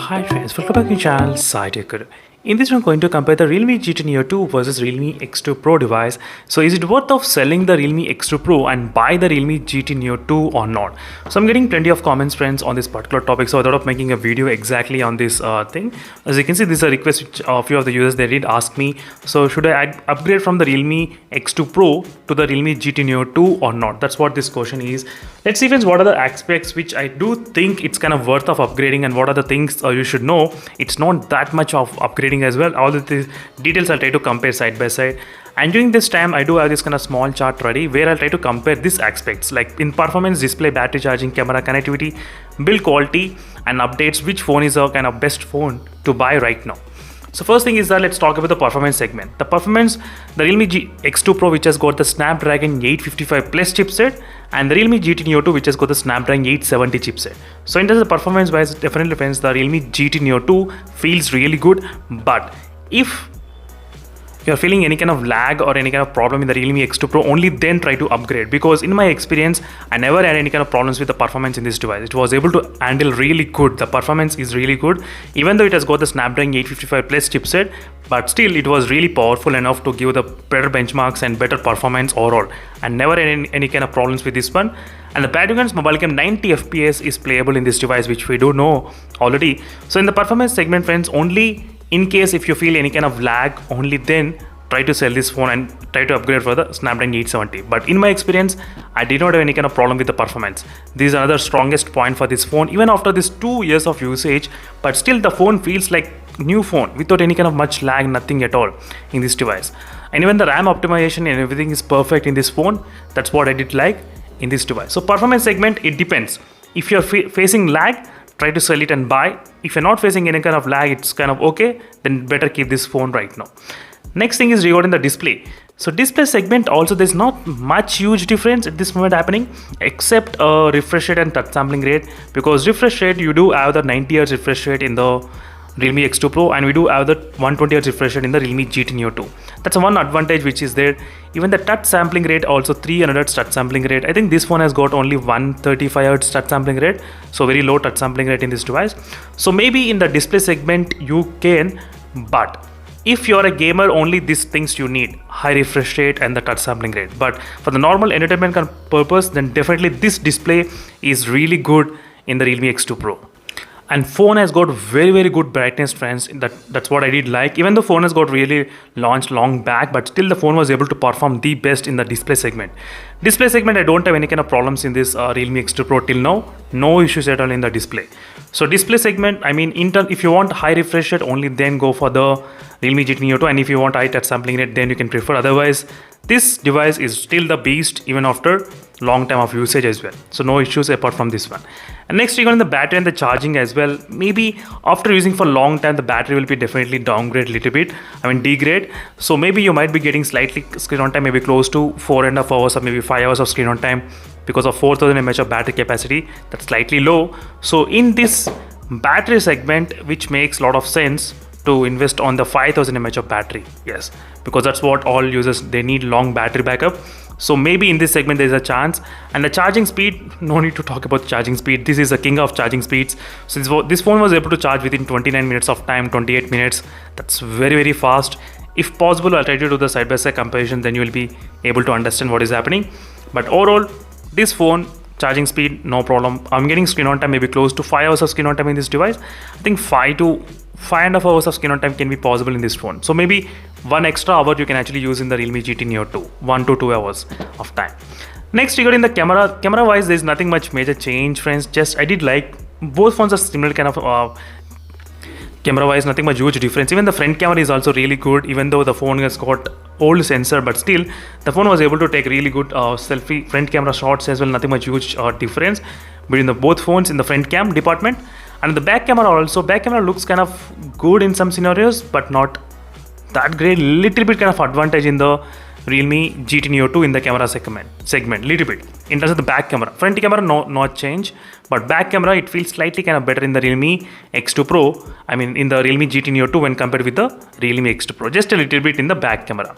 Hi friends, welcome back to your channel SciTech. In this one, I'm going to compare the Realme GT Neo 2 versus Realme X2 Pro device. So is it worth of selling the Realme X2 Pro and buy the Realme GT Neo 2 or not? So I'm getting plenty of comments friends on this particular topic, so I thought of making a video exactly on this thing. As you can see, this is a request which a few of the users they did ask me. So should I upgrade from the Realme X2 Pro to the Realme GT Neo 2 or not? That's what this question is. Let's see friends, what are the aspects which I do think it's kind of worth of upgrading, and what are the things you should know. It's not that much of upgrading as well. All the details I'll try to compare side by side, and during this time I do have this kind of small chart ready where I'll try to compare these aspects like in performance, display, battery charging, camera, connectivity, build quality, and updates, which phone is a kind of best phone to buy right now. So first thing is that let's talk about the performance segment. The performance, the Realme X2 Pro, which has got the Snapdragon 855 Plus chipset, and the Realme GT Neo 2, which has got the Snapdragon 870 chipset. So in terms of performance wise, definitely friends, the Realme GT Neo 2 feels really good. But if you're feeling any kind of lag or any kind of problem in the Realme X2 Pro, only then try to upgrade, because in my experience I never had any kind of problems with the performance in this device. It was able to handle really good. The performance is really good, even though it has got the Snapdragon 855 Plus chipset, but still it was really powerful enough to give the better benchmarks and better performance overall, and never had any kind of problems with this one. And the Patagon's mobile cam 90 fps is playable in this device, which we do know already. So in the performance segment friends, only in case if you feel any kind of lag, only then try to sell this phone and try to upgrade for the Snapdragon 870. But in my experience, I did not have any kind of problem with the performance. This is another strongest point for this phone, even after this 2 years of usage. But still the phone feels like new phone without any kind of much lag, nothing at all in this device. And even the RAM optimization and everything is perfect in this phone. That's what I did like in this device. So performance segment, it depends. If you're facing lag, try to sell it and buy. If you're not facing any kind of lag, it's kind of okay, then better keep this phone right now. Next thing is regarding the display. So display segment also, there's not much huge difference at this moment happening, except refresh rate and touch sampling rate. Because refresh rate, you do have the 90 Hz refresh rate in the Realme X2 Pro, and we do have the 120 Hz refresh rate in the Realme GT Neo 2. That's one advantage which is there. Even the touch sampling rate also 300 Hz touch sampling rate. I think this phone has got only 135 Hz touch sampling rate, so very low touch sampling rate in this device. So maybe in the display segment you can, but if you're a gamer, only these things you need: high refresh rate and the touch sampling rate. But for the normal entertainment purpose, then definitely this display is really good in the Realme X2 Pro. And phone has got very good brightness friends. That's what I did like. Even though phone has got really launched long back, but still the phone was able to perform the best in the display segment. Display segment, I don't have any kind of problems in this Realme X2 Pro till now. No issues at all in the display. So display segment, I mean, if you want high refresh rate, only then go for the Realme GT Neo 2, and if you want high touch sampling rate, then you can prefer. Otherwise, this device is still the beast even after long time of usage as well. So no issues apart from this one. And next, regarding the battery and the charging as well, maybe after using for long time, the battery will be definitely downgrade a little bit, I mean degrade. So maybe you might be getting slightly screen on time, maybe close to 4.5 hours or maybe 5 hours of screen on time, because of 4000 mAh of battery capacity. That's slightly low. So in this battery segment, which makes a lot of sense to invest on the 5000 mAh of battery. Yes, because that's what all users, they need long battery backup. So maybe in this segment there is a chance. And the charging speed, no need to talk about charging speed. This is the king of charging speeds. So this phone was able to charge within 29 minutes of time, 28 minutes. That's very fast. If possible, I'll try to do the side-by-side comparison, then you will be able to understand what is happening. But overall, this phone, charging speed, no problem. I'm getting screen on time maybe close to 5 hours of screen on time in this device. I think 5 to 5.5 hours of screen on time can be possible in this phone. So maybe 1 extra hour you can actually use in the Realme GT Neo 2, 1 to 2 hours of time. Next, regarding the camera wise, there's nothing much major change friends. Just I did like both phones are similar kind of camera wise, nothing much huge difference. Even the front camera is also really good, even though the phone has got old sensor, but still the phone was able to take really good selfie front camera shots as well. Nothing much huge difference between the both phones in the front cam department. And the back camera also, back camera looks kind of good in some scenarios, but not that great. Little bit kind of advantage in the Realme GT Neo 2 in the camera segment, little bit in terms of the back camera. Front camera, not change, but back camera, it feels slightly kind of better in the Realme X2 Pro. I mean in the Realme GT Neo 2 when compared with the Realme X2 Pro, just a little bit in the back camera.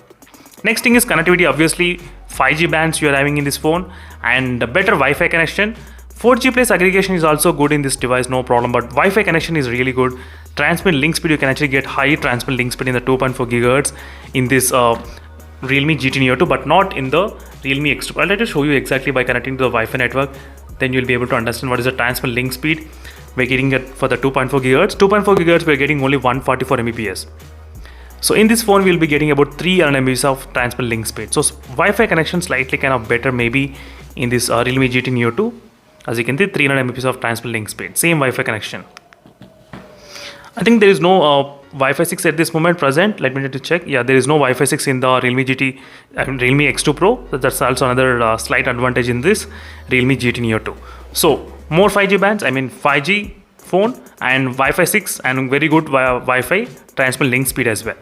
Next thing is connectivity. Obviously 5G bands you are having in this phone, and a better Wi-Fi connection. 4G plus aggregation is also good in this device, no problem, but Wi-Fi connection is really good. Transmit link speed, you can actually get high transmit link speed in the 2.4 GHz in this Realme GT Neo 2, but not in the Realme X2. I'll try to show you exactly by connecting to the Wi-Fi network. Then you'll be able to understand what is the transmit link speed. We're getting it for the 2.4 GHz. 2.4 GHz, we're getting only 144 Mbps. So in this phone, we'll be getting about 300 Mbps of transmit link speed. So Wi-Fi connection slightly kind of better maybe in this Realme GT Neo 2. As you can see, 300 Mbps of transmit link speed. Same Wi-Fi connection. I think there is no Wi-Fi 6 at this moment present. Let me need to check. Yeah, there is no Wi-Fi 6 in the Realme Realme X2 Pro. So that's also another slight advantage in this Realme GT Neo 2. So more 5G bands, I mean 5G phone and Wi-Fi 6 and very good Wi-Fi transmit link speed as well.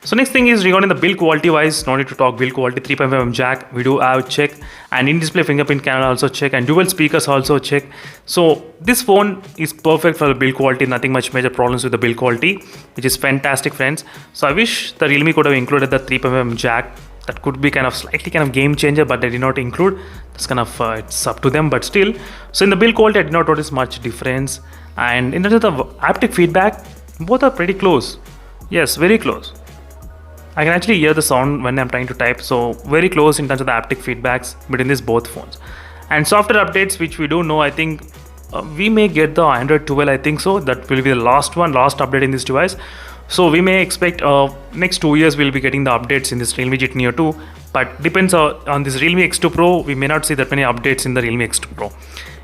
So next thing is regarding the build quality wise, no need to talk build quality. 3.5mm jack, we do have check, and in-display fingerprint camera also check, and dual speakers also check. So this phone is perfect for the build quality, nothing much major problems with the build quality, which is fantastic, friends. So I wish the Realme could have included the 3.5mm jack. That could be kind of slightly kind of game changer, but they did not include. That's kind of it's up to them, but still. So in the build quality, I did not notice much difference. And in terms of the haptic feedback, both are pretty close. Yes, very close. I can actually hear the sound when I'm trying to type, so very close in terms of the haptic feedbacks between these both phones. And software updates, which we do know, I think we may get the Android 12, I think so. That will be the last update in this device. So we may expect next 2 years we'll be getting the updates in this Realme GT Neo 2, but depends on this Realme X2 Pro, we may not see that many updates in the Realme X2 Pro.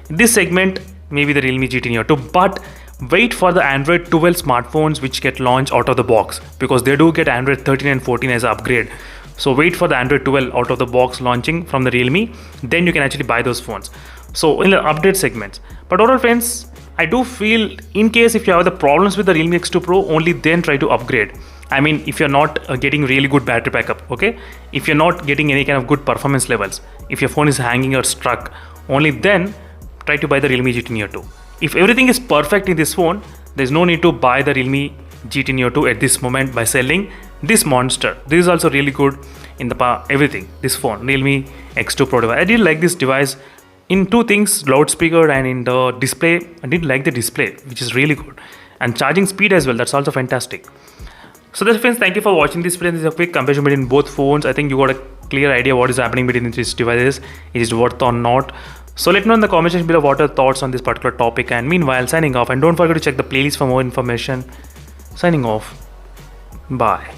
In this segment, maybe the Realme GT Neo 2, but wait for the Android 12 smartphones which get launched out of the box, because they do get Android 13 and 14 as an upgrade. So wait for the Android 12 out of the box launching from the Realme, then you can actually buy those phones. So in the update segments. But overall, friends, I do feel in case if you have the problems with the Realme X2 Pro, only then try to upgrade. I mean, if you're not getting really good battery backup, okay? If you're not getting any kind of good performance levels, if your phone is hanging or stuck, only then try to buy the Realme GT Neo 2. If everything is perfect in this phone, there's no need to buy the Realme GT Neo 2 at this moment by selling this monster. This is also really good in the everything, this phone, Realme X2 Pro device. I did like this device in two things, loudspeaker and in the display. I did like the display, which is really good. And charging speed as well, that's also fantastic. So that's, friends, thank you for watching this video. This is a quick comparison between both phones. I think you got a clear idea what is happening between these devices. Is it worth or not? So let me know in the comment section below what are your thoughts on this particular topic. And meanwhile, signing off, and don't forget to check the playlist for more information. Signing off. Bye.